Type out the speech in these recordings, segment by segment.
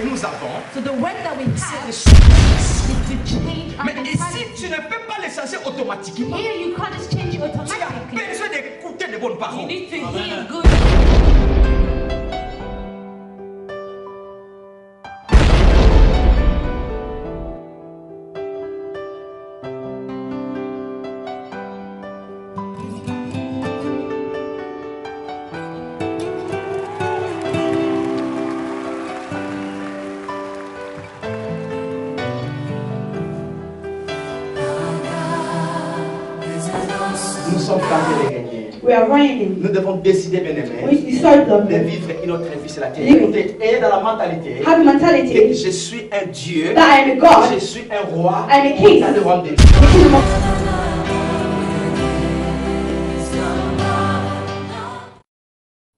nous avons, So the work that we c'est have de changer. is to change our Mais ici, mentality. tu ne peux pas les changer automatiquement. Here you can't just change it Tu as automatically. besoin d'écouter de bonnes You paroles. need to hear good. Nous sommes tentés de gagner. We are running. Nous devons décider, bien aimé, We decide de them. vivre une autre vie sur la terre. Oui. Écoutez, ayez dans la mentalité Have a que mentality je suis un Dieu, that I am a God. je suis un roi, I'm a king. dans le royaume de Dieu. The kingdom of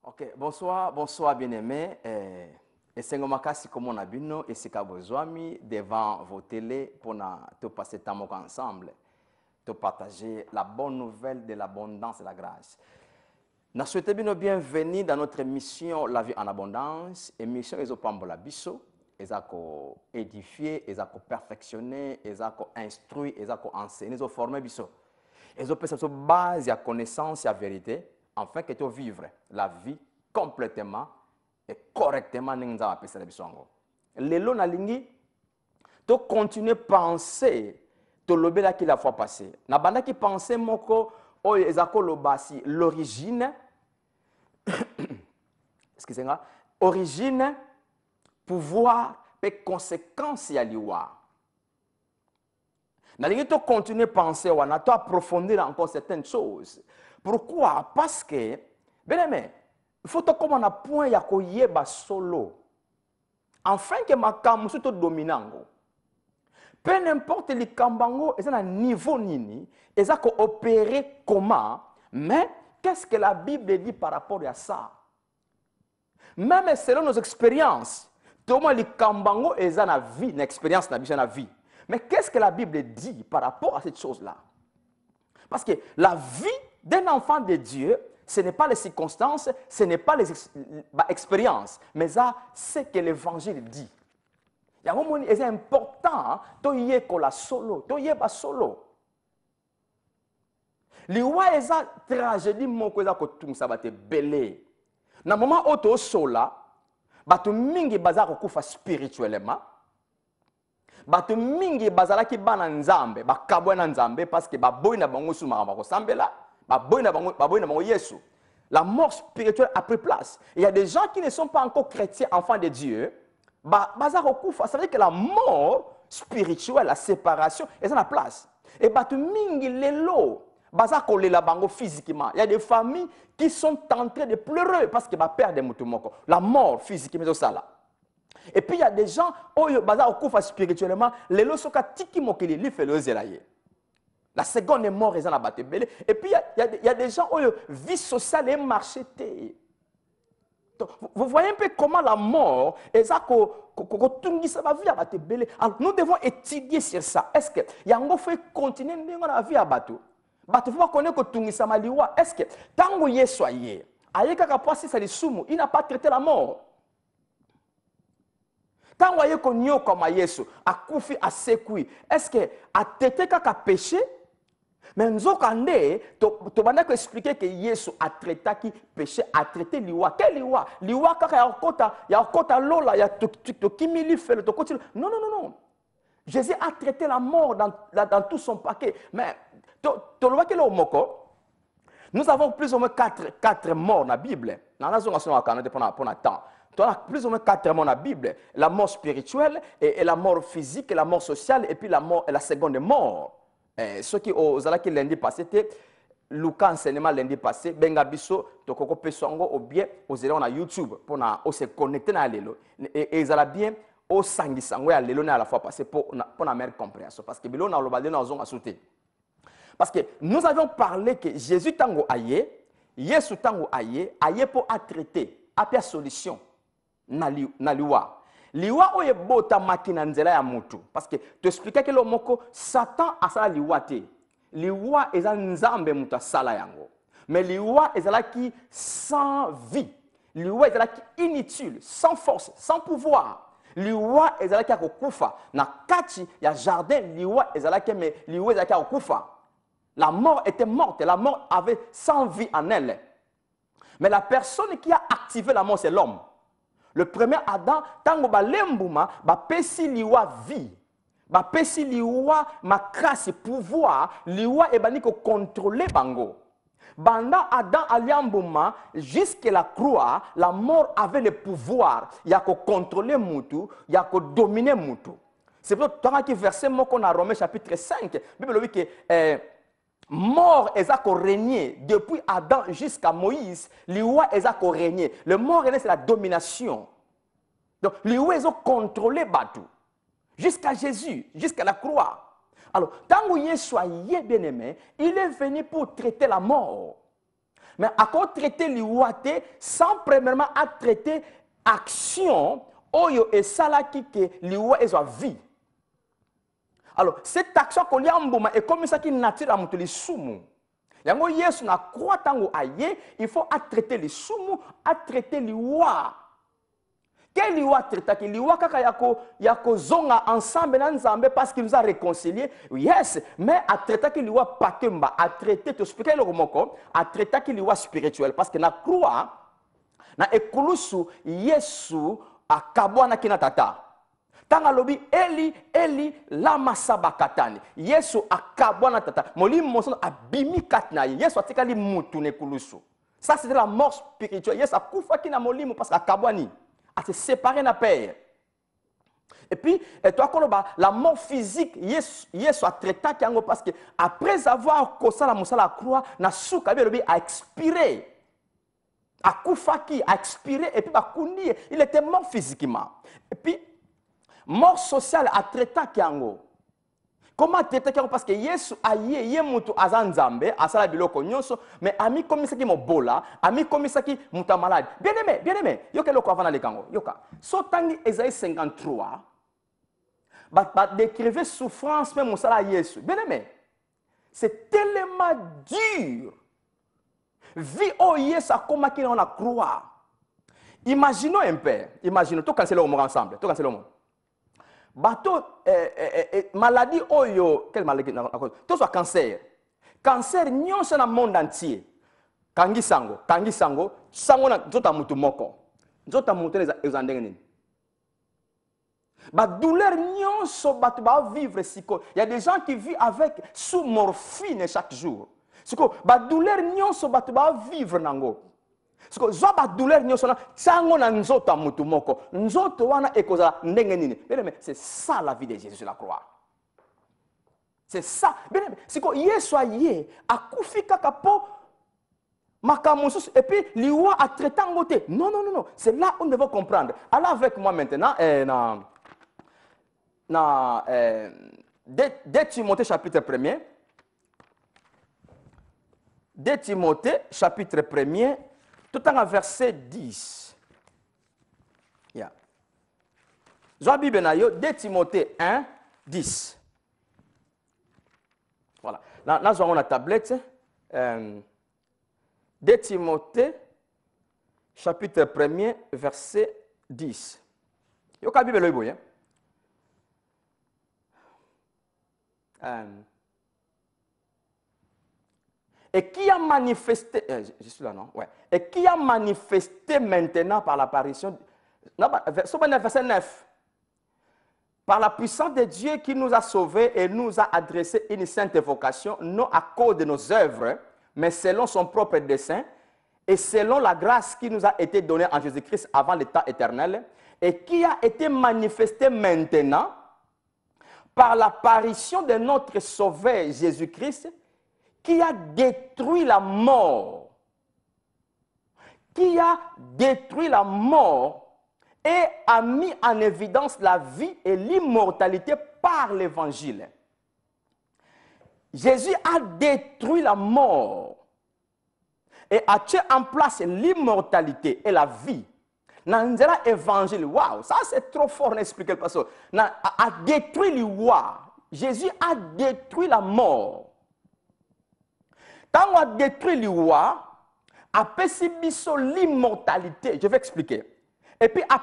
Ok, bonsoir bien-aimés. Et c'est comme ça comme on a vu nous et c'est qu'à besoin devant vos télés pour te passer temps ensemble, te partager la bonne nouvelle de l'abondance et la grâce. Nous souhaitons bien bienvenue dans notre émission La vie en abondance. Émission ils ont pas la biso, ils ont édifié, ils ont perfectionné, ils ont instruit, ils ont enseigné, ils ont formé biso. Ils ont fait cette base à connaissance et à vérité, afin que tu vivre la vie complètement et correctement. Lelo na lingi, tu continues à penser, tu l'obé là qui la fois passée. Na banda qui pensait moko, oh ezako lobasi l'origine, excusez-moi, origine, pouvoir et conséquences y a liwa. Na lingi tu continues à penser, wana tu approfondir encore certaines choses. Pourquoi? Parce que, bien aimé, il faut que tu aies un point ya koyeba solo. Enfin que ma kamusu to dominango. Peu n'importe les kambango, ils ont un niveau nini, ils ont opérer comment, mais qu'est-ce que la Bible dit par rapport à ça? Même selon nos expériences, tout le monde les kambango, ils ont une vie, une expérience, une vie. Mais qu'est-ce que la Bible dit par rapport à cette chose-là? Parce que la vie d'un enfant de Dieu, ce n'est pas les circonstances, ce n'est pas les expériences, mais ça, c'est que l'Évangile dit. Il y a un moment, c'est important, to yé kola solo, to yé ba solo. Liwa eza tragédie moko eza ko tungsa bate belé. Na moment auto sola, batu mingi baza kokufa spirituellement. Batu mingi bazala ki bana nzambe, bakabwe na nzambe parce que baboyi na bango suma ba ko sambela. Yesu. La mort spirituelle a pris place. Il y a des gens qui ne sont pas encore chrétiens, enfants de Dieu. Ça veut dire que la mort spirituelle, la séparation, est en place. Et batu mingi lelo, physiquement. Il y a des familles qui sont en train de pleurer parce qu'ils perdent la mort physiquement, c'est ça là. Et puis il y a des gens qui spirituellement, lelo soka tiki mokeli li fait le zelaye. La seconde est mort, ils ont abattu. Et puis, il y a des gens où la vie sociale est marché. Vous voyez un peu comment la mort, nous devons étudier sur ça. Est-ce que il faut continuer la vie à battre? Il faut connaître que est-ce que tant que vous soyez, il n'a pas traité la mort. Tant que vous avez comme Yesu, à Koufi, à Sekui, est-ce que a traité qu'à péché? Mais nous avons expliqué que Jésus a traité qui péché, a traité liwa. Quel liwa? Liwa kaka ya kota lola ya to kimili fait le to continue. Non non non non. Jésus a traité la mort dans tout son paquet. Mais to loa kelo moko. Nous avons plus ou moins quatre morts dans la Bible. Dans la zone pour la temps. Tu as plus ou moins 4 morts dans la Bible. La mort spirituelle et la mort physique et la mort sociale et puis la mort et la seconde mort. Ce qui aux alaki lundi passé c'était Lucas enseignement lundi passé benga biso to koko pesongo au bien aux élèves na YouTube pour se connecter na lelo et ils allaient bien au sangisango ya lelo na à la fois passé pour la meilleure compréhension parce que bilo na lobale na ozonga sauter parce que nous avions parlé que Jésus tango aye Yesu tango aye pour traiter à faire solution na liwa. Liwa oye bota makina nzela ya mutu parce que tu expliquais que le moko Satan asala liwa te. Liwa eza nzambe mutu asala yango. Mais liwa ezala qui sans vie. Liwa ezala qui inutile, sans force, sans pouvoir. liwa ezalaki ya kokufa na kati ya jardin liwa ezalaki mais liwa ezalaki ya kokufa. La mort était morte, la mort avait sans vie en elle. Mais la personne qui a activé la mort, c'est l'homme. Le premier Adam, tango ba lembuma, ba pesi liwa vie. Ba pesi liwa makasi pouvoir, liwa ebani ko contrôler bango. Banda Adam aliambuma, jusqu'à la croix, la mort avait le pouvoir. Il y a que contrôler Moutou, il y a que dominer Moutou. C'est pour ça que verset qu'on a Romains chapitre 5, la Bible dit que mort est à régner depuis Adam jusqu'à Moïse, l'iwa est à régner. Le mort c'est la domination. Donc l'iwa est à contrôler Batou. Jusqu'à Jésus, jusqu'à la croix. Alors, tant que Yeshua est bien-aimé, il est venu pour traiter la mort. Mais à quoi traiter l'iwate sans premièrement à traiter action, oyo et salaki que l'iwa est à vie. Alors, cette action qu'on y a est comme ça qui nature à monter les soumous. Yango Yesu na croix tango aye, il faut à traiter les soumous, à traiter l'iwa. Quel liwa traité? Liwa kaka yako zonga ensemble na nzambe parce qu'il nous a réconciliés. Yes, mais à traiter que liwa pakemba, à traiter to expliquer le romoko, à traiter que liwa spirituel parce que na croix na ekulusu Yesu akabwana kina tata. Tanga lobi Eli lama sabakatani. Yesu akabwana tata. Molimo monson abimi katna. Yesu atikali mutu ne kulusu. Ça c'est la mort spirituelle. Yesu akufa kina molimo parce qu'akabwani. À se séparer na père. Et puis, toi, la mort physique, Yesu a traité parce que après avoir causé la moussa la croix, na souka a expiré. A koufaki, a expiré, et puis il était mort physiquement. Et puis, mort sociale a traité Kiango. Comment traiter Kiango? Parce que Yesu a yé mutu azanzambe, asala biloko nyonso, mais ami comme ça qui mobola, ami comme ça qui muta malade. Bien aimé, yoka loko avant les kango, yoka. Sotangi Esaïe 53, décrivait souffrance même musala Yesu. Bien aimé, c'est tellement dur. Vie au Yesu a comme qui on a croix. Imaginons un peu, imaginons, tout canceller au monde ensemble, tout canceller au monde. Bateau, maladie, oyo, quelle maladie? Tout soit cancer. Cancer, nous sommes dans le monde entier. Kangi sango, sango na zota mutu moko. Zota mutu les andengeni. Ba douleur, nous sommes vivre siko. Il y a des gens qui vivent avec sous morphine chaque jour. Siko, ba douleur, nous sommes vivre nango. Siko, zoba douleur nyoso na sango na nzoto mutu moko. Nzoto wana ekoza ndenge nini. Bien, c'est ça la vie de Jésus sur la croix. C'est ça. Bien, siko Yesu aye akufika kapo makamusus et puis liwa a traité en côté. Non. C'est là où on devait comprendre. Allez avec moi maintenant dès Timothée chapitre 1er. Dès Timothée chapitre 1er. Tout en verset 10. Yeah. Jean Bible nayo 2 Timothée 1, 10. Voilà. Là, nous avons la tablette. 2 Timothée, chapitre 1er, verset 10. Yo ka Bible loy et qui a manifesté, je suis là, non? Ouais. Et qui a manifesté maintenant par l'apparition, verset 9, par la puissance de Dieu qui nous a sauvés et nous a adressé une sainte vocation, non à cause de nos œuvres, mais selon son propre dessein, et selon la grâce qui nous a été donnée en Jésus-Christ avant le temps éternel, et qui a été manifesté maintenant par l'apparition de notre Sauveur Jésus-Christ, qui a détruit la mort, qui a détruit la mort et a mis en évidence la vie et l'immortalité par l'évangile. Jésus a détruit la mort et a tué en place l'immortalité et la vie. Dans l'évangile, waouh, ça c'est trop fort d'expliquer le passage. A détruit le roi. Jésus a détruit la mort. Quand on a détruit le roi, a l'immortalité. Je vais expliquer. Et puis a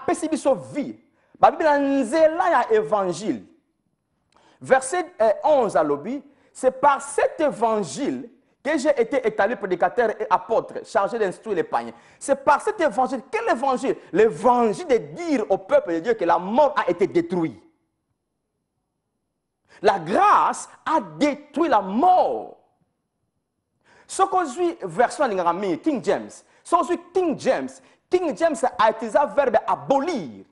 vie. La Bible a évangile. Verset 11 à l'obi, c'est par cet évangile que j'ai été établi prédicateur et apôtre, chargé d'instruire les païens. C'est par cet évangile. Quel évangile? L'évangile de dire au peuple de Dieu que la mort a été détruite. La grâce a détruit la mort. Ce qu'on suit, version en King James. Ce qu'on suit King James a utilisé le verbe abolir.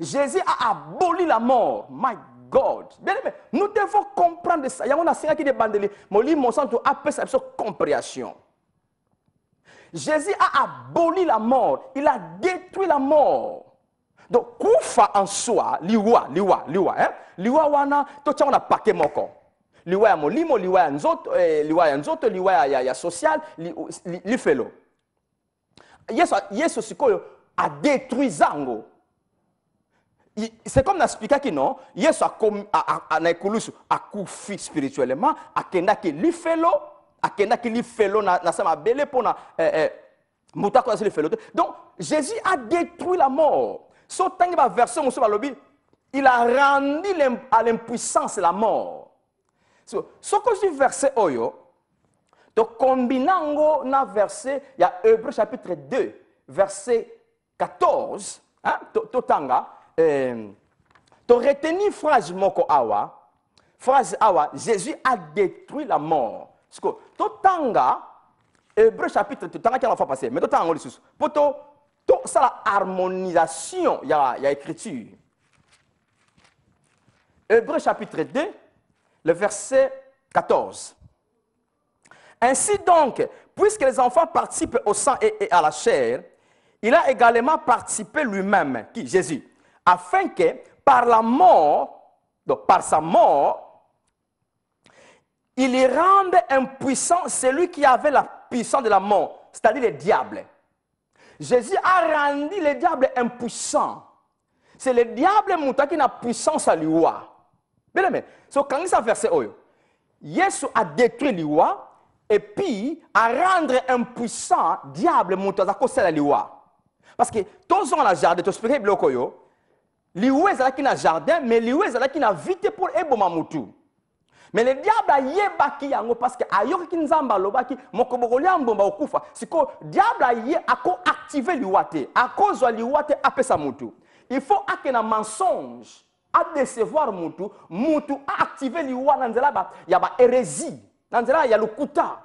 Jésus a aboli la mort. My God. Bien aimé, nous devons comprendre ça. Il y a un qui demande, mon centre appelle ça compréhension. Jésus a aboli la mort. Il a détruit la mort. Donc, kufa en soi, liwa, wana, to on a paquet moko. Liwa ya molimo, liwa ya nzoto, liwa ya social, li felo. Yesu sikoyo a détruit zango. C'est comme n'expliquer que non, Yesu a koufi spirituellement, a kenda ki li felo na sama bele pona mutako na li felo. Donc Jésus a détruit la mort. So tangi ba version muso balobi, il a rendu à l'impuissance la mort. Ce que je verset oyo, to combinango na verset, il y a Hébreux chapitre 2, verset 14, hein, to tanga, to retenir phrase moko awa, Jésus a détruit la mort. Parce que to tanga, Hébreux chapitre, to tanga qui a fois passé, mais to tanga le sous, pour ça la harmonisation, il y a écriture. Hébreux chapitre 2, le verset 14. Ainsi donc, puisque les enfants participent au sang et à la chair, il a également participé lui-même, qui? Jésus, afin que par la mort, donc par sa mort, il y rende impuissant celui qui avait la puissance de la mort, c'est-à-dire le diable. Jésus a rendu le diable impuissant. C'est le diable qui a puissance à lui. Bien aimé, quand il s'est versé, Jésus a détruit l'Iwa et puis a rendre impuissant le diable qui a l'Iwa. Parce que tous dans le jardin, tu expliques le koyo, l'Iwa est dans le jardin, mais l'Iwa est dans la vite pour éboma mutu. Mais le diable a yebaki yango parce que ayoki kinzamba lobaki mokobokoliya mbomba okufa. Siko diable a activé l'Iwate, à cause de l'Iwate apesa mutu. Il faut akena mensonge. A décevoir mutu, mutu a activé l'Iwa nanzela ba ya ba hérésie, nanzela ya lukuta.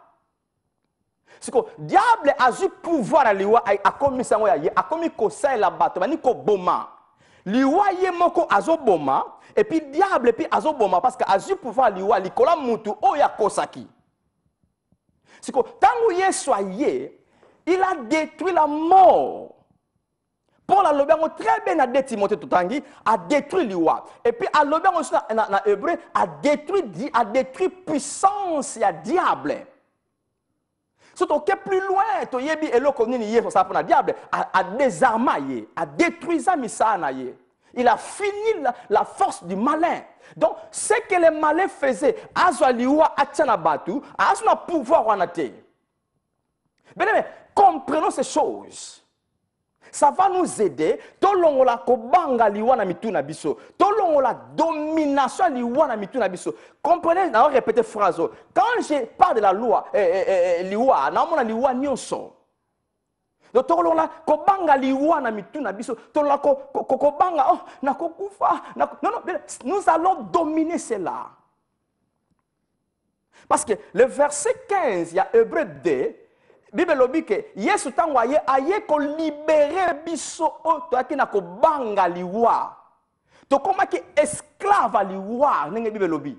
C'est que diable a eu pouvoir à l'Iwa a commis ça a commis kosa la bato mani ko boma. L'Iwa ye moko azo boma et puis diable puis azo boma parce que a eu pouvoir l'Iwa likola mutu oya kosaki. C'est que tangu Yesu aye, il a détruit la mort. Paul a l'obéi très bien à deux Timothée Toutangi, a détruit l'Iwa. Et puis à l'obéi aussi dans Hébreu, a détruit puissance et diable. Surtout que plus loin, to yebi elo konini ye ça pour le diable a désarmé, a détruit ça misana ye. Il a fini la force du malin. Donc ce que le malin faisait, azwa liwa atiana batu, azwa pouvoir wanate. Bien, comprenons ces choses. Ça va nous aider. Tolongo la kobanga liwa na mituna biso. Tolongo la domination liwa na mituna biso. Comprenez, on répéter phrase. Quand je parle de la loi, liwa, na mona liwa nyonso. Donc tolongo la kobanga liwa na mituna biso. Tolongo la kobanga oh na kokufa. Non non, nous allons dominer cela. Parce que le verset 15, il y a Hébreux 2. Bible lobi ke Yesu tango aye ko libérer biso o to akina ko banga liwa. To koma ki esclave liwa nenge Bible lobi.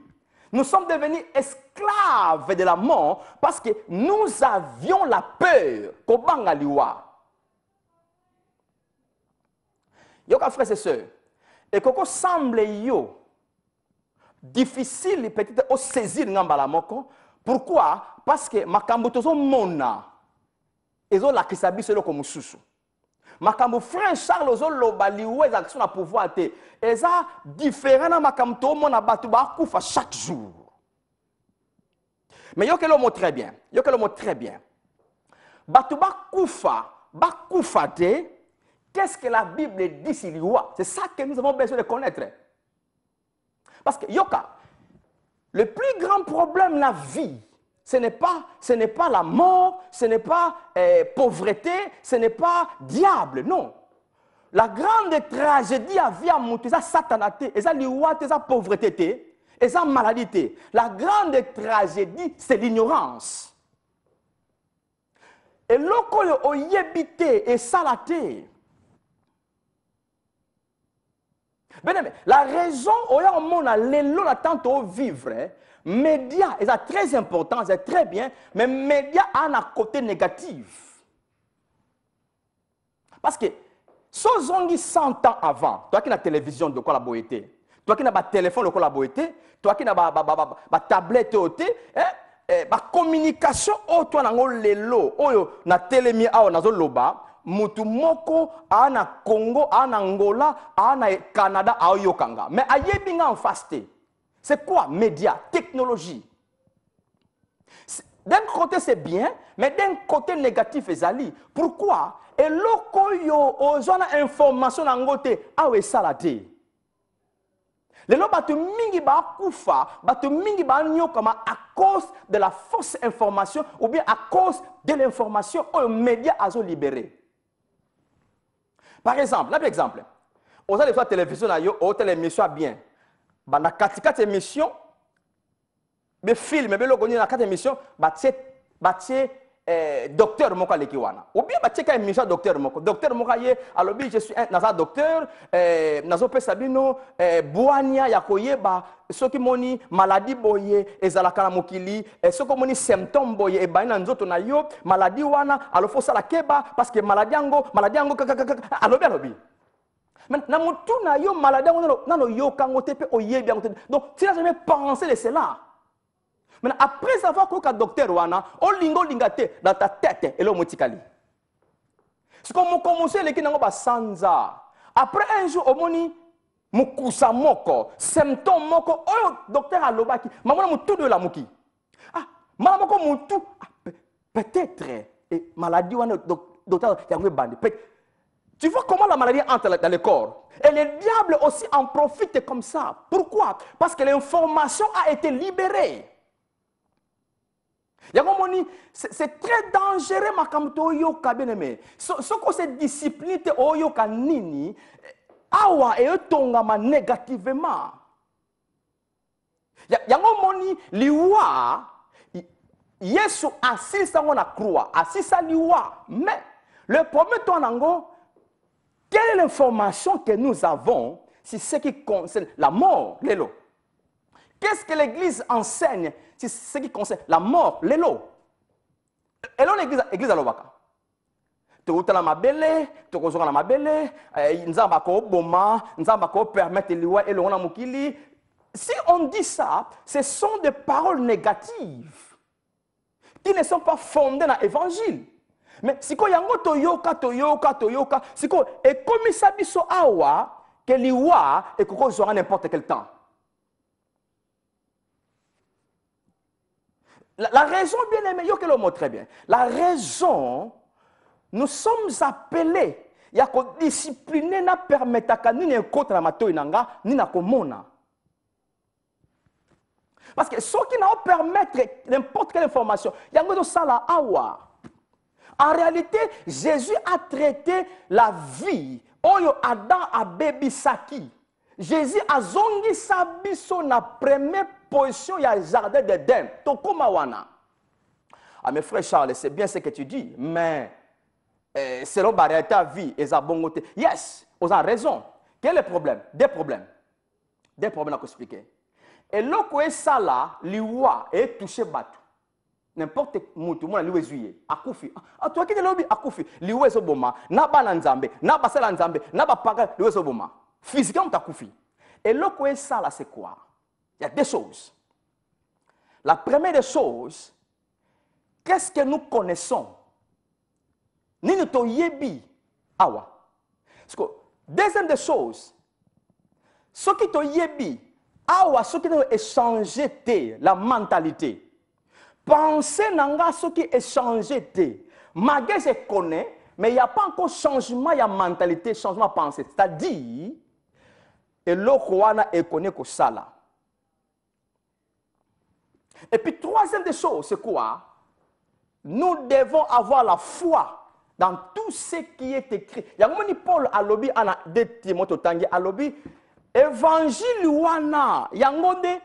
Nous sommes devenus esclaves de la mort parce que nous avions la peur ko banga liwa. Yo ka frères et sœurs, et koko semble yo difficile peut-être au saisir ngamba moko. Pourquoi? Parce que makambo tozo mona ezo la kisabiso lo comme susu. Makambo frère Charles ozo lobali ou action na pouvoir te. Eza différent na makambo to mona batu ba kufa chaque jour. Mais yo que le mot très bien. Yo que le mot très bien. Batu ba kufa te qu'est-ce que la Bible dit sur l'IWA? C'est ça que nous avons besoin de connaître. Parce que, Yoka, le plus grand problème de la vie, ce n'est pas la mort, ce n'est pas pauvreté, ce n'est pas diable, non. La grande tragédie à vie à monter, c'est satanité, c'est l'IWA, c'est la pauvreté, c'est la maladie. La grande tragédie, c'est l'ignorance. Et loko yo oyebite et salaté. La raison où on a l'élo la tente au vivre, médias, c'est très important, c'est très bien, mais médias ont un côté négatif. Parce que si on a 100 ans avant, toi qui as la télévision de quoi la beauté, toi qui as le téléphone de quoi la beauté, toi qui as la tablette la communication, toi qui as l'élo, na télémi, na zoloba, mutu moko ana Congo, ana Angola, ana Canada, a yokanga. Mais ayebinga en fasté. C'est quoi? Médias, technologie. D'un côté c'est bien, mais d'un côté négatif ezali. Pourquoi? Et loko yo ozana information na ngote awe salate. Lelo batu mingi ba kufa, batu mingi ba nyokama à cause de la fausse information ou bien à cause de l'information aux médias azo libéré. Par exemple, là par exemple, aux allez voir télévision na yo, au télémission bien. Bana 4 émissions, mais film, mais loko ni na 4 émissions, batie docteur moko lekiwana. Ou bien batie ka émission docteur moko. Docteur moko ye, alobi je suis un naza docteur, nazo pesa bino boania ya koyeba soki moni maladie boye ezalaka na mokili, soki moni symptôme boye e baina nzoto na yo, maladie wana alofo sala keba parce que maladie yango alobi. Mais na mutu na yo maladie yango nano yo kango tepe oyebi yango. Donc tu n'as jamais pensé de cela. Mais après avoir que le docteur wana, on lingate dans ta tête et l'on motikali. C'est comme on commence les qui n'ont pas sanza. Après un jour, au moni mukusa moko, symptôme moko, oh docteur alobaki, maman mutu de la muki. Ah, maman ko mutu, peut-être et maladie wana docteur yangwe bandi. Tu vois comment la maladie entre dans le corps. Et le diable aussi en profite comme ça. Pourquoi? Parce que l'information a été libérée. C'est très dangereux makamto yoka bien-aimé. Ce que c'est discipline te yoka nini awa e tongama négativement. Yango moni liwa Yesu assisa on a croix, assisa liwa. Mais le problème toi nango, quelle est l'information que nous avons sur ce qui concerne la mort, l'élo? Qu'est-ce que l'Église enseigne sur ce qui concerne la mort, l'élo? Et là, l'Église à l'Obaka. Tu as la mabele, tu as la mabele, nzamba ko boma, nzamba ko permettre liwa et l'on a mukili. Si on dit ça, ce sont des paroles négatives qui ne sont pas fondées dans l'évangile. Mais si ko yango toyoka, si ko et comme ça biso awa que liwa et koko zora n'importe quel temps. La raison, bien aimé, yo que le mot très bien. La raison, nous sommes appelés, il y a que discipliner na permettre que ni ne contre la mato inanga ni na komona. Parce que ceux qui n'ont permettre n'importe quelle information, il y a que ça la awa. En réalité, Jésus a traité la vie. Oyo Adam a bébi saki. Jésus a zongi sabiso na première position il y a le jardin d'Éden. Tokomawana. Ah mes frères Charles, c'est bien ce que tu dis, mais selon ta vie et sa bonne. Yes, vous avez raison. Quel est le problème? Des problèmes à expliquer. Et lorsque ça là, liwa est touché bateau. N'importe qui, moi liwe zuye, akufi. Ah toi qui te lobby akufi, liwe soboma, na ba nzambe, na ba sala nzambe, na ba paga liwe soboma. Physiquement takufi. Et lorsque ça là c'est quoi? Il y a deux choses. La première des choses, qu'est-ce que nous connaissons? Ni nous to yebi awa. Deuxième des choses, ce qui to yebi awa, ce qui nous échangé la mentalité. Pensez nanga ce qui échangé malgré je connais, mais il n'y a pas encore changement, il y a mentalité, changement de pensée. C'est-à-dire, et l'Okwana est connu que ça là. Et puis, troisième des choses, c'est quoi? Nous devons avoir la foi dans tout ce qui est écrit. Il y a un Paul à lobby, à 2 Timothée Tangi, à lobby, évangile wana, il y a un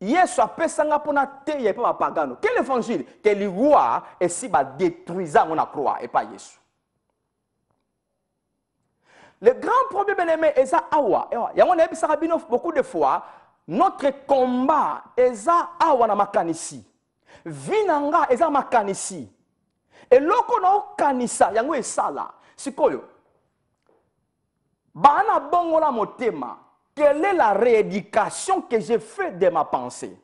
Yesu apesanga pona te ye pa pagano. Quel évangile? Que les rois et si ba détruisant on a croix et pas Yesu. Le grand problème aimé est ça awa. Il y a un bisarabino beaucoup de fois notre combat est ça awa na makanisi. Vinanga est ça makanisi. Et loko na kanisa yango esala. Sikoyo. Bana bongola motema. Quelle est la rééducation que j'ai fait de ma pensée?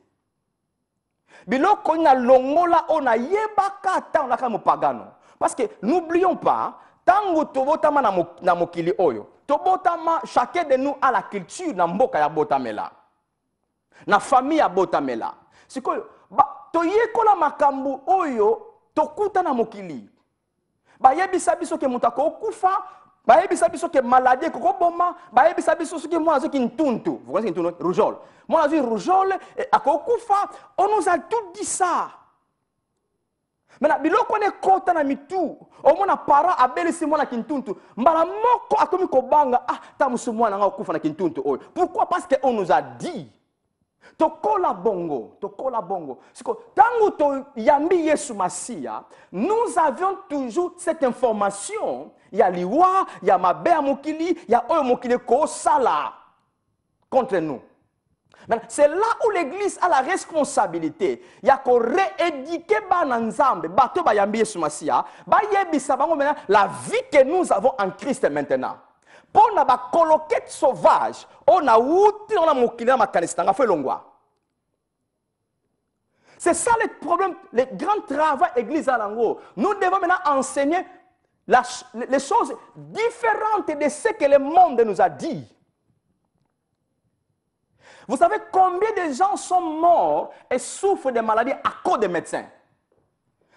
Biloko na longola ona yebaka ta na kamo pagano. Parce que n'oublions pas, tango tobotama na mokili oyo, tobotama chacun de nous a la culture na mboka ya botamela. Na famille ya botamela. Sikoyo ba toyekola makambu oyo tokuta na mokili. Ba yebisa biso ke mutako kufa. Baebisa biso ke maladie koko boma, baebisa biso ke moi azoki ntuntu. Vous connaissez ntuntu rougeole. Moi azoki rougeole akokufa, on nous a tout dit ça. Maintenant biloko ne kota na mitu, o mona para abelisi mwana kintuntu, mbala moko akomi kobanga ta musu mwana nga okufa na kintuntu oyo. Pourquoi? Parce que on nous a dit. Tokola bongo, tokola bongo. Siko tango to yambi Yesu Masia, nous avions toujours cette information. Il y a liwa, il y a mabea mokili, il y a oyo mokili ko sala contre nous. C'est là où l'église a la responsabilité. Il y a qu'on rééduquer bananzambe, bato ba yambi Yesu Masia, ba yebisa bango maintenant la vie que nous avons en Christ maintenant. Pour na ba coloquette sauvage, on a outi on a mokili na makanisa nga fait longwa. C'est ça le problème, le grand travail église à l'ango. Nous devons maintenant enseigner les choses différentes de ce que le monde nous a dit. Vous savez combien de gens sont morts et souffrent de maladies à cause des médecins?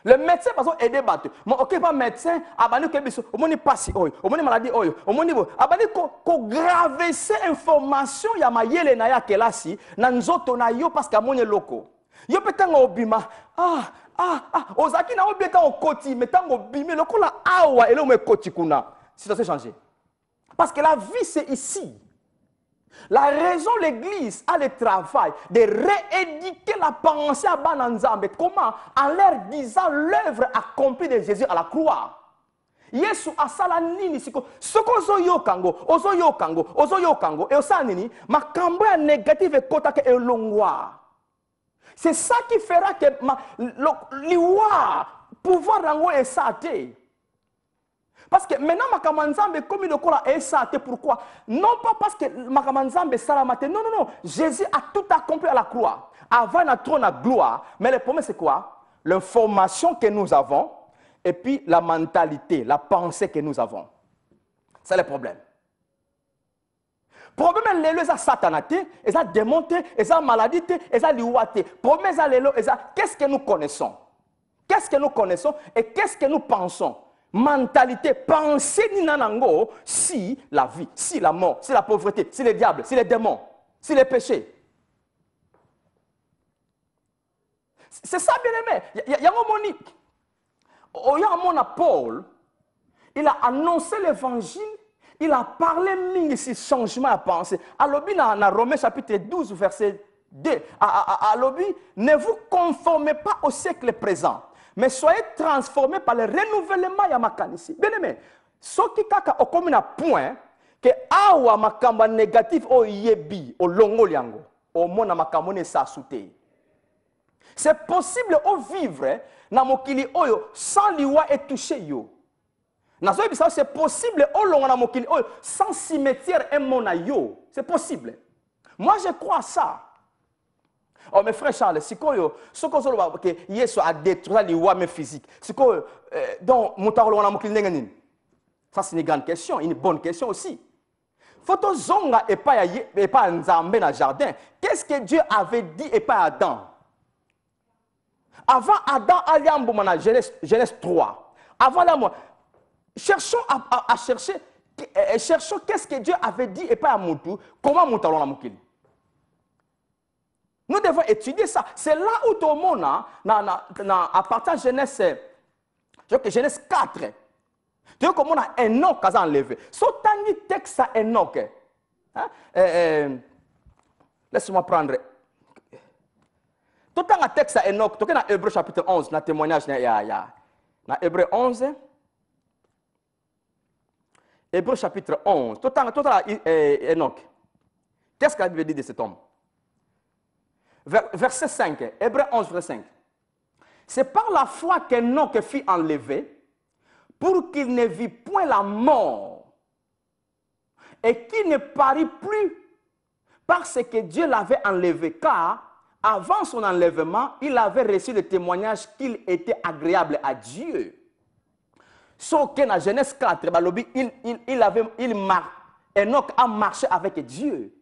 Le médecin, par exemple, est débattu. Mais ok, pas médecin, abani kebiso, omoni passi oyo, omoni maladie oyo, omoni bo, abani ko graver ces informations ya mayele na ya kelasi na nzoto na yo parce que amoni loko. Yo petanga obima, ozaki na obi etango koti, mais tango bimi lokola awa et là me koti kuna. Situation changé. Parce que la vie c'est ici. La raison l'église a le travail de rééduquer la pensée à Bananzambe. Comment? En leur disant l'œuvre accomplie de Jésus à la croix. Yesu asala nini siko soko ozo yokango et osa nini makambo ya négative kota ke elongwa. C'est ça qui fera que l'iwa pouvoir rango est saté. Parce que maintenant makamanzambe comme le kola est saté, pourquoi? Non pas parce que makamanzambe salamate, non. Jésus a tout accompli à la croix. Avant notre trône à gloire, mais le problème c'est quoi? L'information que nous avons et puis la mentalité, la pensée que nous avons. C'est le problème. Problème lelo eza satanaté, eza démonté, eza maladité, eza liwaté. Problème eza lelo eza qu'est-ce que nous connaissons? Qu'est-ce que nous connaissons et qu'est-ce que nous pensons? Mentalité, pensée ni nanango si la vie, si la mort, si la pauvreté, si les diables, si les démons, si les péchés. C'est ça bien aimé. Il y a un moni. Il y a un mon Paul, il a annoncé l'évangile. Il a parlé de ce changement à penser. Alors, dans Romains chapitre 12, verset 2, alors, ne vous conformez pas au siècle présent, mais soyez transformés par le renouvellement de makanisi. Bien aimé, ce qui kaka au comme un point que awa makamba négatif o yebi o longo liango au mona makamone sa souté. C'est possible au vivre na mokili oyo sans liwa et toucher yo. C'est possible sans cimetière et monayo. C'est possible. Moi, je crois ça. Oh, mes frères Charles, si que Yesu a détruit les lois physiques, c'est que donc ça c'est une grande question, une bonne question aussi. Photo zonga et pas nzambe dans jardin. Qu'est-ce que Dieu avait dit et pas Adam? Avant Adam, Genèse 3. Avant la mort. cherchons à chercher, cherchons qu'est-ce que Dieu avait dit et pas à Moutou, comment Moutou allons la Moukili. Nous devons étudier ça. C'est là où tout le monde, à partir de Genèse, Genèse 4, tu vois comment on a Enoch qui a enlevé. Si tu as un texte à Enoch, laisse-moi prendre. Tu as un texte à Enoch, tu as dans Hébreu chapitre 11, dans le témoignage, dans Hébreu 11, Hébreu chapitre 11, tu as Enoch. Qu'est-ce que la Bible dit de cet homme? Verset 5, Hébreu 11, verset 5. C'est par la foi qu'Enoch fut enlevé pour qu'il ne vit point la mort et qu'il ne parut plus parce que Dieu l'avait enlevé. Car avant son enlèvement, il avait reçu le témoignage qu'il était agréable à Dieu. Sauf que dans Genèse 4, Enoch a marché avec Dieu.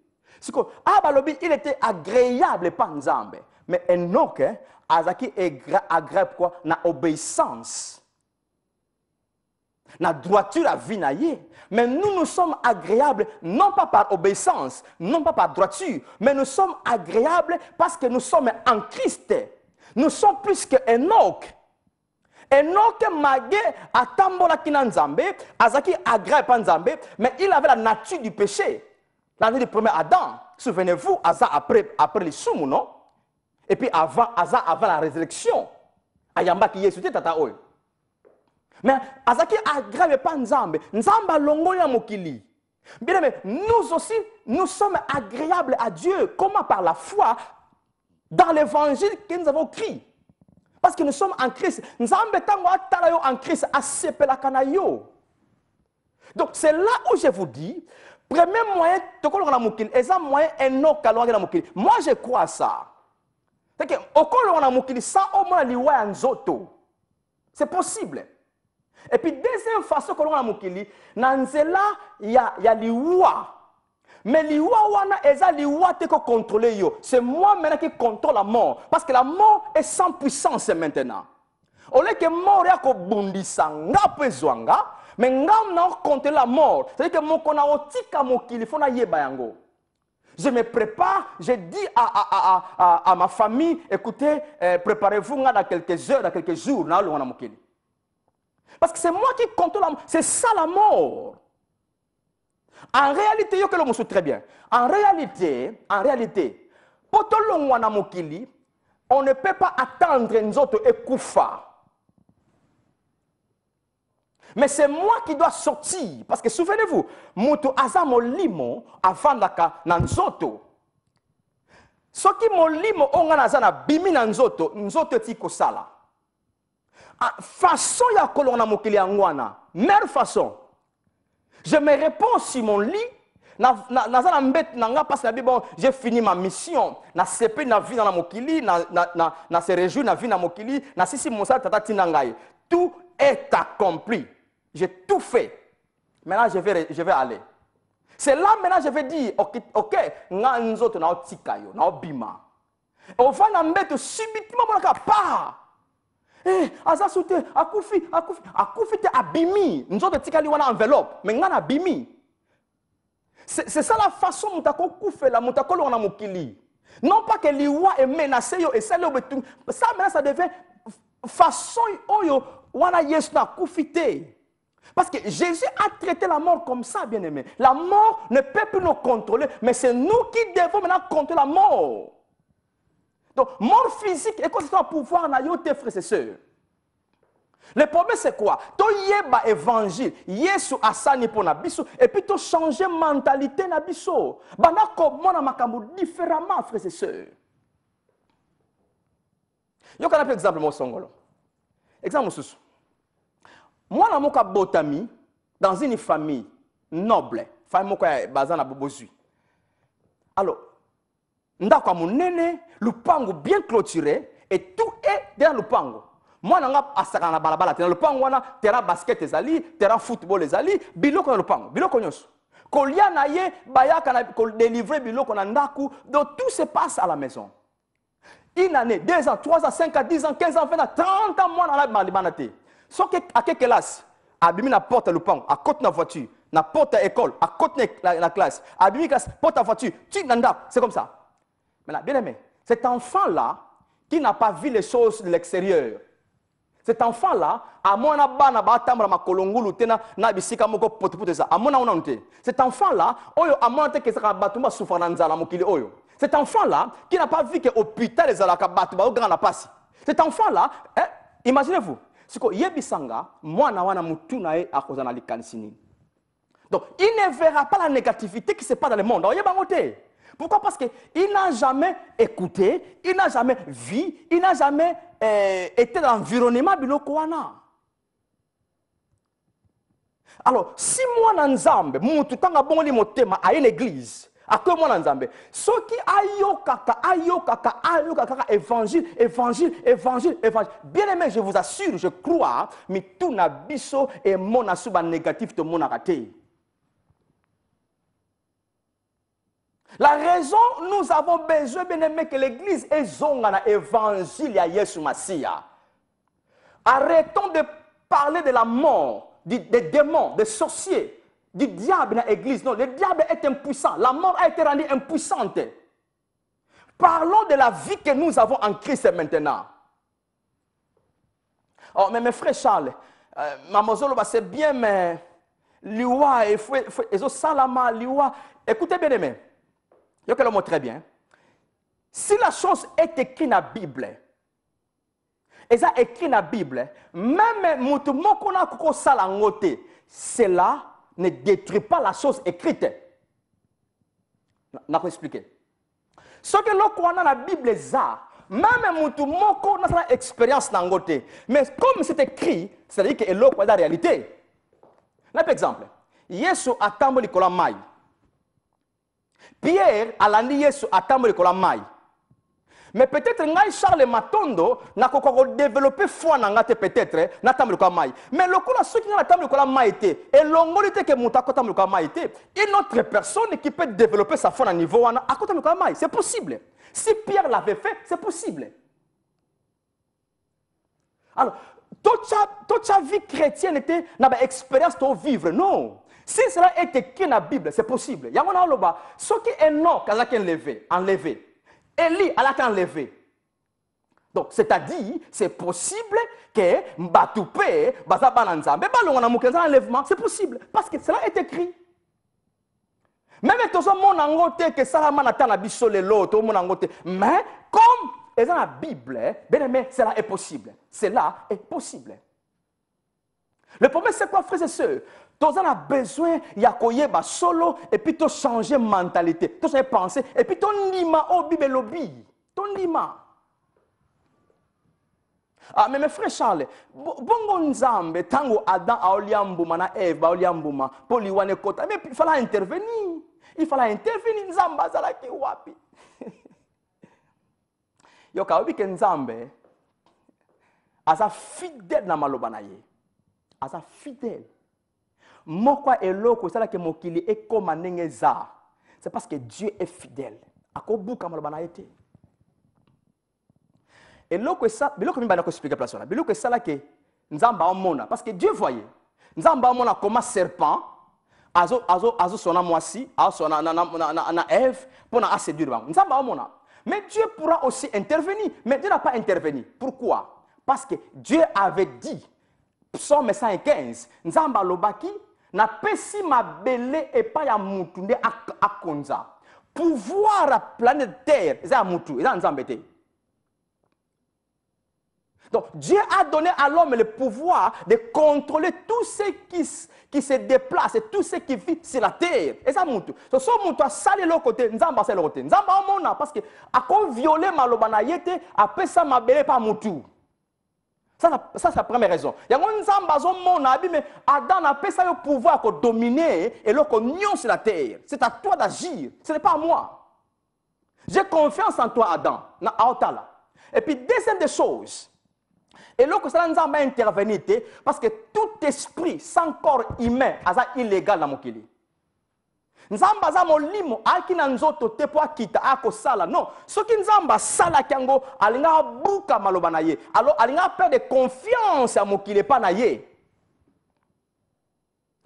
Il était agréable par Nzambe. Mais Enoch, Azaki est agréable quoi? Na obéissance. Na droiture à vie naïe. Mais nous sommes agréables, non pas par obéissance, non pas par droiture, mais nous sommes agréables parce que nous sommes en Christ. Nous sommes plus que Enoch. Enoch magé à Tambola Kinanzambe, Azaki agréable par Nzambe, mais il avait la nature du péché. L'année du premier Adam, souvenez-vous, Asa après les soumou, non? Et puis Asa avant la résurrection. Ayamba qui est tata oy. Mais Asa qui aggrave pas Nzambe. Nzamba longo ya mokili. Bien aimé, nous aussi, nous sommes agréables à Dieu. Comment? Par la foi dans l'évangile que nous avons écrit. Parce que nous sommes en Christ. Nzambe tango atalayo en Christ asepela kanayo. Donc c'est là où je vous dis, premier moyen, moi je crois à ça. C'est possible. Et puis deuxième façon que l'on a mokili, nanzela il y a liwa. Mais liwa wana eza liwa te ko contrôler yo. C'est moi maintenant qui contrôle la mort parce que la mort est sans puissance maintenant. Au lieu que mort ya ko bundisa nga pezwanga. Mais ngam na compter la mort. C'est-à-dire que mon kona otika mokili fona yeba yango. Je me prépare, je dis à ma famille, écoutez, préparez-vous dans quelques heures, dans quelques jours, na lo mokili. Parce que c'est moi qui contrôle la mort. C'est ça la mort. En réalité, yo que le monsieur très bien. En réalité, potolo wana mokili, on ne peut pas attendre nous autres ekufa. Mais c'est moi qui dois sortir. Parce que souvenez-vous, Moutou Azamo Limo avant d'aka Nanzoto. Ce qui mon limo onganazana bimi Nanzoto, Nzoto tiko sala. Façon ya kolona mokili angwana. Meilleure façon. Je me réponds sur mon lit. Nazana mbet nanga parce que bon, j'ai fini ma mission. Na sepe na vie dans la mokili, na se réjouir na vie na mokili, na sisi monsa tata tinangai. Tout est accompli. J'ai tout fait. Maintenant, je vais aller. C'est là maintenant je vais dire, ok, nga nzoto na otikayo, na obima. On va na mettre subitement mon pas. Asa soute, akufi te abimi. Nzoto tikali wana enveloppe, mais nga na abimi. C'est ça la façon mutako kufela, mutako wana mokili. Non pas que liwa est menacé yo et ça maintenant ça devient façon oyo wana yesu na kufite. Parce que Jésus a traité la mort comme ça, bien-aimé. La mort ne peut plus nous contrôler, mais c'est nous qui devons maintenant contrôler la mort. Donc, mort physique est consistant à pouvoir na yo tes frères et sœurs. Le problème c'est quoi? To yeba évangile, Yesu asani pour na biso, et puis to changer mentalité na biso. Bana komona makambo différemment, frères et sœurs. Yo kana par exemple mo songolo. Exemple sous. Moi, je suis botami dans une famille noble. Famille basée Bobozui. Alors, ndako a mon nene, le pango bien clôturé, et tout est dans le pango. Moi, je suis à balabala. Dans le pango, terrain basket, terrain football, biloko le pango. Biloko nyos. Kolia naye, baya kana délivrer biloko na ndaku. Donc tout se passe à la maison. Une année, 2 ans, 3 ans, 5 ans, 10 ans, 15 ans, 20 ans, 30 ans, moi, dans la banate. Sauf à quelle classe? abimi na porte le pont, à côté de la voiture, na porte à école, à côté de la classe, abimi classe, porte à voiture, tu n'as c'est comme ça. Maintenant, bien aimé, cet enfant-là, qui n'a pas vu les choses de l'extérieur, cet enfant-là, à mon abana batambra makolongulu tena na bisika moko potepote ça. À mon onante. Cet enfant-là, oyo à mon que ça batumba souffranza la mokili oyo. Cet enfant-là qui n'a pas vu que hôpital les alaka batumba au grand la passe. Cet enfant-là, imaginez-vous, siko yebisanga mwana wana mutu na e akozana likanisini. Donc, il ne verra pas la négativité qui se passe dans le monde. Pourquoi? Parce qu'il n'a jamais écouté, il n'a jamais vu, il n'a jamais été dans l'environnement de l'Okwana. Alors, si moi, dans Nzambe, tout le bon motema à une église, à quoi moi, dans Nzambe, ceux qui ayokaka, évangile, évangile, évangile, évangile. Bien aimé, je vous assure, je crois, mais tout n'a biso et mon asuba négatif de mon raté. La raison, nous avons besoin, bien aimé, que l'église est zonga évangile à Yesu Massia. Arrêtons de parler de la mort, des démons, des sorciers, du diable dans l'église. Non, le diable est impuissant. La mort a été rendue impuissante. Parlons de la vie que nous avons en Christ maintenant. Oh, mais mes frères Charles, Mamozolo, c'est bien, mais Liwa et Salama, Liwa. Écoutez bien aimé. Je le montre très bien. Si la chose est écrite dans la Bible, et ça écrit dans la Bible, même cela ne détruit pas la chose écrite. Je vais expliquer. Ce que l'on dans la Bible, même si on a une expérience dans le mais comme c'est écrit, c'est-à-dire que l'on a la réalité. Par exemple, Yesu a tambo likola mai. Pierre a landi Yesu a tambo likola mai. Mais peut-être que Charles Matondo n'a pas développé foi dans ngate peut-être na tambo likola mai. Mais le coup ceux qui na tambo likola mai était et l'ongolité que mutako tambo likola mai était une autre personne qui peut développer sa foi à niveau à côté likola mai, c'est possible. Si Pierre l'avait fait, c'est possible. Alors, toute sa vie chrétienne était dans l'expérience de vivre. Non. Si cela est écrit dans la Bible, c'est possible. Il y a un loba, ce qui est non, qu'elle a enlevé. Élie, elle a enlevé. Donc, c'est-à-dire, c'est possible que Mbatoupé, Bazabananzambe, enlèvement, c'est possible. Parce que cela est écrit. Même tout ça, mon angote, que Salama n'a pas l'autre, mon angote. Mais, comme et dans la Bible, bien aimé, cela est possible. Cela est possible. Le problème, c'est quoi, frères et sœurs? Tu as besoin de solo et puis de changer de mentalité, de changer de pensée, et puis ton lima au Bible lobby. Ton lima. Ah, mais mes frères Charles, bongo nzambe, tango Adam a oliambuma na Eve, a oliambuma, pour liwane kota, mais il fallait intervenir. Il fallait intervenir, nzamba zalaki wapi. Yo ka obi ke nzambe asa fidèle na maloba na ye. Asa fidèle. Mokwa eloko sala ke mokili e koma ndenge za. C'est parce que Dieu est fidèle. Akobuka maloba na yete. Eloko ça, biloko mi bana ko expliquer place là. Biloko sala ke nzamba omona parce que Dieu voyait. Nzamba omona comme serpent azo sona moisi, azo sona na Ève pour na séduire ba. Nzamba omona. Mais Dieu pourra aussi intervenir. Mais Dieu n'a pas intervenu. Pourquoi? Parce que Dieu avait dit, Psaume 115, Nzamba lobaki, na pesi ma belle et pas ya mutunde akonza. Pouvoir la planète Terre, c'est à mutu, c'est à Nzambete. Donc Dieu a donné à l'homme le pouvoir de contrôler tout ce qui se déplace et tout ce qui vit sur la terre. Et ça monte. Donc ce monte à saler le côté, Nzamba c'est le côté. Nzamba mona parce que à quoi violer malobana yete après ça m'a belé pas mutu. Ça c'est la première raison. Il y a un Nzamba mona mais Adam n'a pas ça le pouvoir de dominer et le cognon sur la terre. C'est à toi d'agir. Ce n'est pas à moi. J'ai confiance en toi Adam. Na aotala. Et puis deuxième des choses. Et là, ça nous a intervenu parce que tout esprit sans corps humain est illégal dans mon kili. Nzamba za molimo akina nzoto te po akita akosala non ce qui nzamba sala kango alinga buka maloba na ye alors alinga perdre confiance à mokili pa na ye.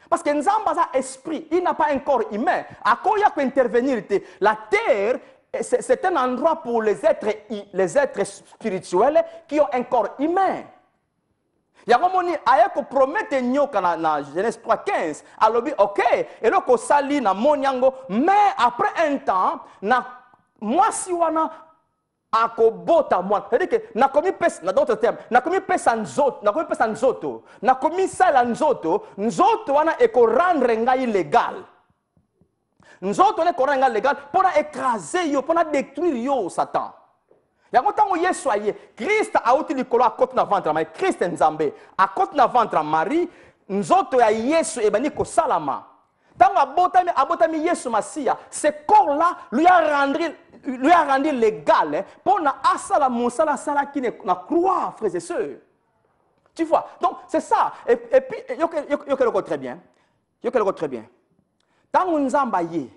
Parce que Nzamba a un esprit, il n'a pas un corps humain. À quoi il y a intervenir? La terre, c'est un endroit pour les êtres spirituels qui ont un corps humain. Il y a un moment où promet dans Genèse 3:15, alors ok, et là qu'on sali na monyango, mais après un temps, moi si wana akobota moi, c'est-à-dire que na komi pesa, na d'autres termes, na komi pesa nzoto, na komi sala nzoto wana eko rendre ngai légal. Nzoto ne ko rendre ngai légal pour écraser yo, pour détruire yo Satan. Il y a longtemps où Yesu aye, Christ a outil likolo à côté na ventre Marie, Christ Nzambe, à côté na ventre Marie, nzoto ya Yesu e bani ko salama. Tant abotami Yesu Masia, ce corps là lui a rendu légal pour na asala monsala sala qui na croix, frères et sœurs. Tu vois? Donc c'est ça. Et puis yo que le très bien. Yo que le très bien. Tant Nzamba ye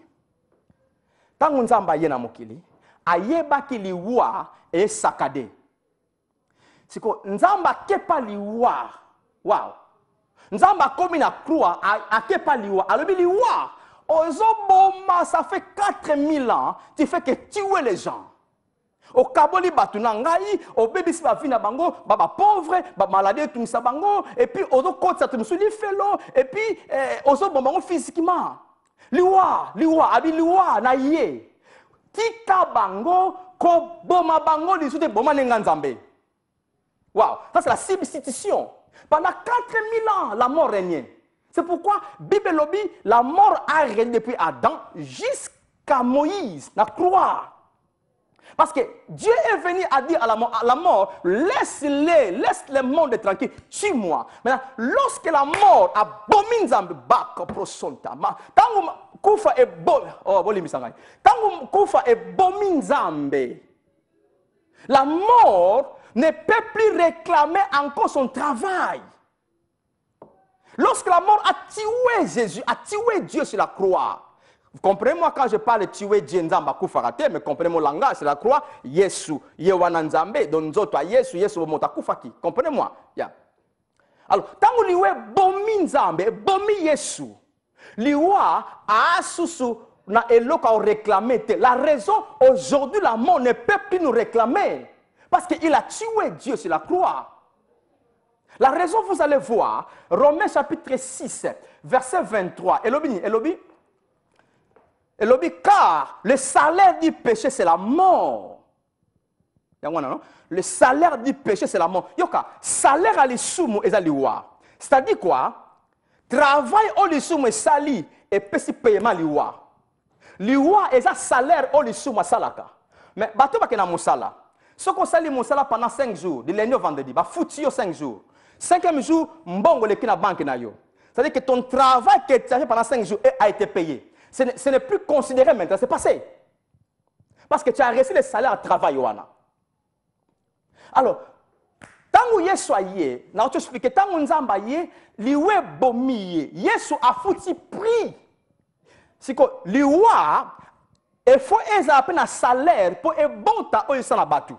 na mokili, ayeba ki liwa et sakade. C'est que Nzamba kepa liwa. Wow. Nzamba komi na croix a kepa liwa. Alors liwa, ozoboma, ça fait 4000 ans, tu fais que tuer les gens. Au kaboli batuna ngai, au bébé si ba vina bango, baba pauvre, baba maladie tout ça bango, et puis ozo côte ça tout li felo, et puis ozo bombango physiquement. Liwa, abi liwa na ye. Tika bango ko boma bango li soute boma nenga Nzambe. Wow, ça c'est la substitution. Pendant 4000 ans, la mort régnait. C'est pourquoi Bible lobby, la mort a régné depuis Adam jusqu'à Moïse, la croix. Parce que Dieu est venu à dire à la mort, laisse le monde tranquille, tue-moi. Maintenant, lorsque la mort a bomi Nzambe, bak prosonta, tango kufa e bomi, oh boli misangay, tango kufa e bomi Nzambe, la mort ne peut plus réclamer encore son travail. Lorsque la mort a tué Jésus, a tué Dieu sur la croix. Vous comprenez-moi quand je parle de tuer Dieu Nzamba kufarate, mais comprenez mon langage, c'est la croix, Yesu, Yewana Nzambe, donc nous autres, Yesu, Mota kufaki. Comprenez-moi? Yeah. Alors, tant que liwe bomi Nzambe, bomi Yesu, liwa a susu na eloka réclamer. La raison, aujourd'hui, la mort ne peut plus nous réclamer. Parce qu'il a tué Dieu sur la croix. La raison, vous allez voir, Romains chapitre 6, verset 23. Elobi, car le salaire du péché, c'est la mort. Le salaire du péché, c'est la mort. Yoka, salaire à l'isumu et à liwa. C'est-à-dire quoi? Travail au l'isumu et sali et pesi paiement liwa. Liwa est un salaire au l'isumu salaka. Mais bateau bakena musala. Ce qu'on sali musala pendant 5 jours, de lundi au vendredi, bah foutu 5 jours. 5e jour, mbongo le kina banque na yo. C'est-à-dire que ton travail que tu as fait pendant 5 jours a été payé. Ce n'est plus considéré maintenant, c'est passé. Parce que tu as reçu le salaire à travail. Alors, tant que Yesu a yé, je t'explique, tant que Nzamba yé, liwe bomi Yesu a foutu prix. C'est que liwa, il faut un salaire pour un bon temps où il s'en a battu.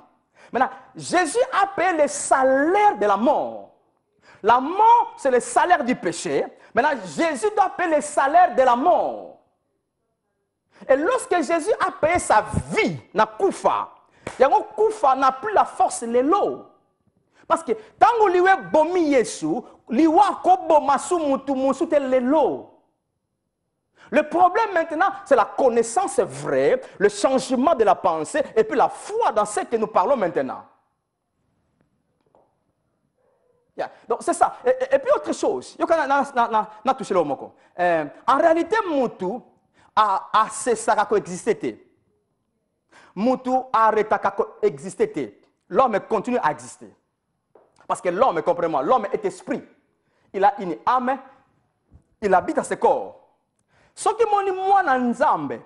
Maintenant, Jésus a payé le salaire de la mort. La mort, c'est le salaire du péché. Maintenant, Jésus doit payer le salaire de la mort. Et lorsque Jésus a payé sa vie, na koufa, koufa n'a plus la force de l'eau. Parce que tant que liwe bomi Yesu, liwa kobo masu mutu musu te l'eau. Le problème maintenant, c'est la connaissance vraie, le changement de la pensée et puis la foi dans ce que nous parlons maintenant. Yeah. Donc c'est ça. Et puis autre chose, en réalité, Moutou a cessé à coexister. Moutou a arrêté à coexister. L'homme continue à exister. Parce que l'homme, comprenez-moi, l'homme est esprit. Il a une âme, il habite dans ce corps. Ce qui m'a moi dans Nzambe,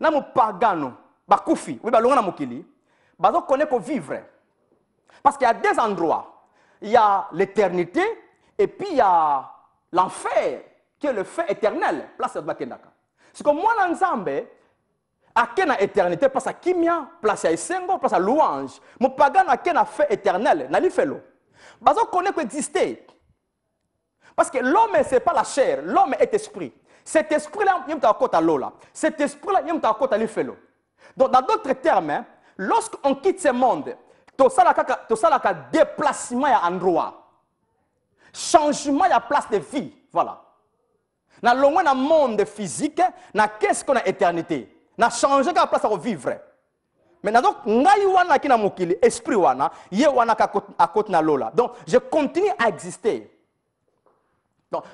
na mo pagano, ba kufi, oui ba longa na mokili, ba zo connaît ko vivre. Parce qu'il y a deux endroits. Il y a l'éternité et puis il y a l'enfer, qui est le feu éternel. Place de Bakendaka. C'est comme moi dans Nzambe, à quelle éternité, place à Kimia, place à Isengo, place à louange. Mon pagan à quel feu éternel, n'a li fait l'eau. Ba zo connaît ko exister. Parce que l'homme, ce n'est pas la chair, l'homme est esprit. Cet esprit-là, il y a un l'eau. Cet esprit-là, il y a un l'effelo. Donc, dans d'autres termes, hein, lorsqu'on quitte ce monde, tout ça, un déplacement à endroit. Changement à place de vie. Voilà. Dans le monde physique, qu'est-ce qu'on a éternité? On a changé la place à vivre. Maintenant, donc, esprit à côté de l'eau. Donc, je continue à exister.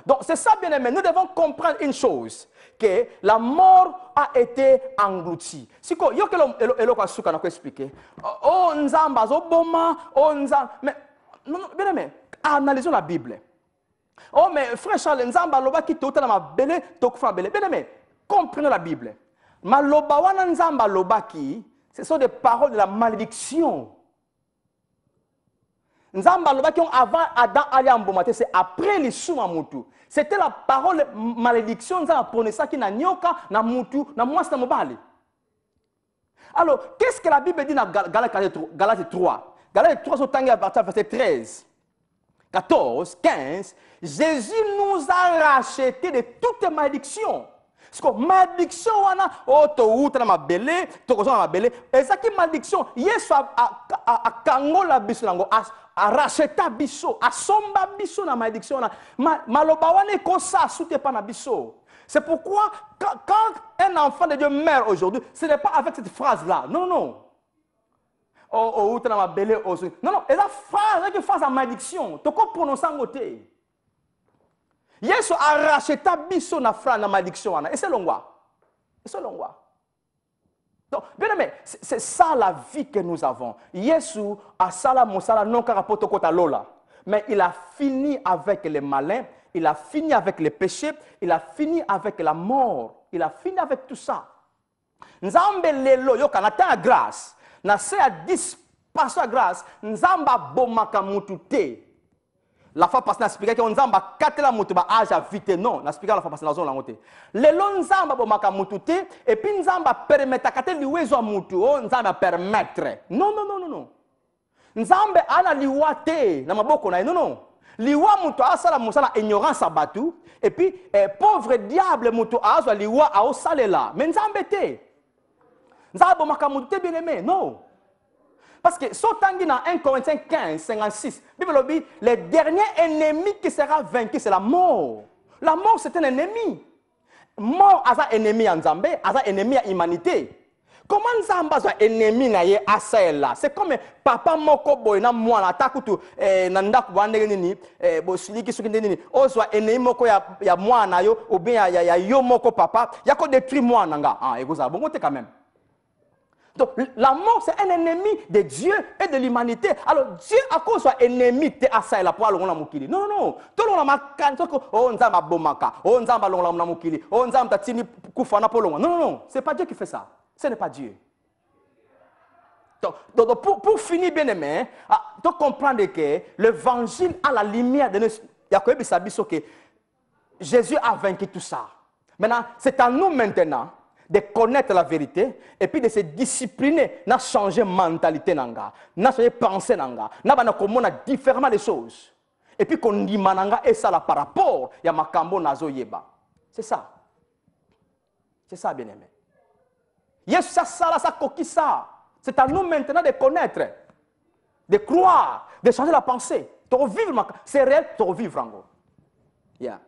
Donc c'est ça, bien aimé. Nous devons comprendre une chose, que la mort a été engloutie. Si vous avez expliqué, oh, nzamba, oh, boma, oh, nzamba. Mais, non, bien aimé, analysons la Bible. Oh, mais frère Charles, nzamba, loba qui te ma belle, tokfa belle. Bien aimé, comprenez la Bible. Ma loba wana nzamba, loba qui, ce sont des paroles de la malédiction. Nzamba loba qui ont avant Adam Aliambomate, c'est après les Soumamutu. C'était la parole malédiction, Nzamba prenait ça qui n'a nyoka, na mutu, na mwasi na mobali. Alors, qu'est-ce que la Bible dit dans Galates 3? Galates 3 sont à partir du verset 13, 14, 15. Jésus nous a rachetés de toutes malédictions. Parce que malédiction, oh, tu as ma belle, tu as ma belle. Et ça qui est malédiction, Yesu a kangola biso nango, a racheté biso, a somba biso na malédiction. Maloba wane kosa soute pas na biso. C'est pourquoi quand un enfant de Dieu meurt aujourd'hui, ce n'est pas avec cette phrase-là. Non, non. Oh, tu as ma belle. Non, non. Et la phrase, c'est une phrase à malédiction. Tu peux prononcer en côté. Yesu a racheté biso na fra na malédiction. Et c'est l'ongwa. Et c'est l'ongwa. Donc, bien aimé, c'est ça la vie que nous avons. Yesu a sala mosala non karapoto kota lola. Mais il a fini avec les malins, il a fini avec les péchés, il a fini avec la mort. Il a fini avec tout ça. Nzambe lelo yo kanata grâce. Na se a dispassé la grâce. Nzamba bomaka mutu te. La fois passée, on a expliqué que Nzamba katela mutu ba âge à vite. Non, on a expliqué la fois passée, on a noté. Le long Nzamba bomaka mutu te, et puis Nzamba permettre katela liwezo mutu, oh Nzamba permettre. Non, non, non, non, non. Nzambe ana liwa te, na maboko na non, non. Liwa mutu asala musala ignorance abatu, et puis pauvre diable mutu azwa liwa a osalela. Mais Nzambe te. Nzamba bomaka mutu te bien aimé, non. Parce que, Sotangi dans 1 Corinthiens 15, 56, Bible dit, le dernier ennemi qui sera vaincu, c'est la mort. La mort, c'est un ennemi. Mort, c'est un ennemi en Zambé, c'est un ennemi à l'humanité. Comment Nzamba est un ennemi à celle-là? C'est comme papa moko boy na moi na takutu nanda kubande nini bosiliki suki nini ozwa ennemi moko ya moi na yo ou bien ya yo moko papa ya ko détruire moi nanga ah ekoza bon te quand même. Donc, la mort, c'est un ennemi de Dieu et de l'humanité. Alors, Dieu, à cause soit ennemi, te asa la poêle, on l'a moukili. Non, non, tout le monde a oh, nzamba bomaka, oh, nzamba l'on l'a moukili, oh, nzamba tatini koufana polonga. Non, non, non, c'est pas Dieu qui fait ça. Ce n'est pas Dieu. Donc pour finir, bien aimé, tu comprends que l'évangile a la lumière de nous. Jésus a vaincu tout ça. Maintenant, c'est à nous maintenant de connaître la vérité et puis de se discipliner, de changer mentalité, de changer pensée, de différemment les choses. Et puis qu'on dit et ça par rapport à makambo nazo yeba. C'est ça. C'est ça, bien aimé. Yes, ça, ça. C'est à nous maintenant de connaître, de croire, de changer la pensée. C'est réel, tu vas vivre encore. Yeah.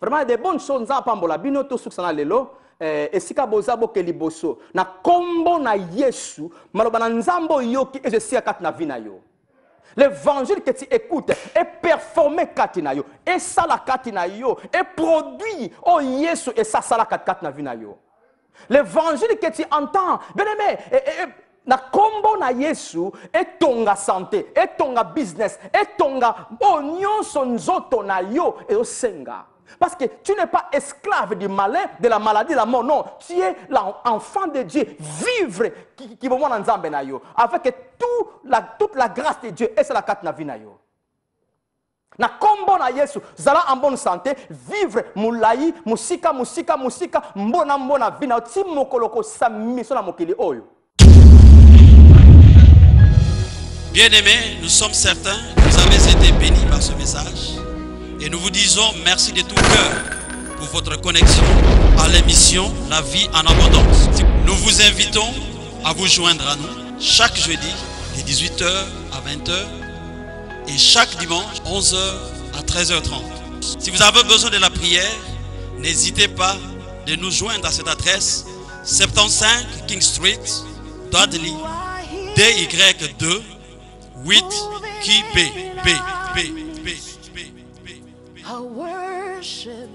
Vraiment, il y a des bonnes choses dans Pambola. Bino to suksana lelo. Et si kabozabo ke liboso na kombo na Yesu maloba na nzambo yoki ezesia kati na vina yo. L'évangile que tu écoutes est performé kati na yo, et ça la kati na yo, et produit oh Yesu et ça la kati na vina yo. L'évangile que tu entends, bien aimé, na kombo na Yesu et tonga santé, et tonga business, et tonga oh nyonso nzoto na yo et au senga. Parce que tu n'es pas esclave du malin, de la maladie, de la mort. Non, tu es l'enfant de Dieu. Vivre qui va voir dans yo avec toute la grâce de Dieu. Et c'est la carte na vie na yo. Na kombo na Yesu, zala en bonne santé, vivre moulayi, musika, mbona vie na ti mokoloko samiso na mokili oyo. Bien-aimés, nous sommes certains que vous avez été bénis par ce message. Et nous vous disons merci de tout cœur pour votre connexion à l'émission La Vie en Abondance. Nous vous invitons à vous joindre à nous chaque jeudi de 18h à 20h et chaque dimanche 11h à 13h30. Si vous avez besoin de la prière, n'hésitez pas de nous joindre à cette adresse 75 King Street, Dudley, DY2 8 QP. I worship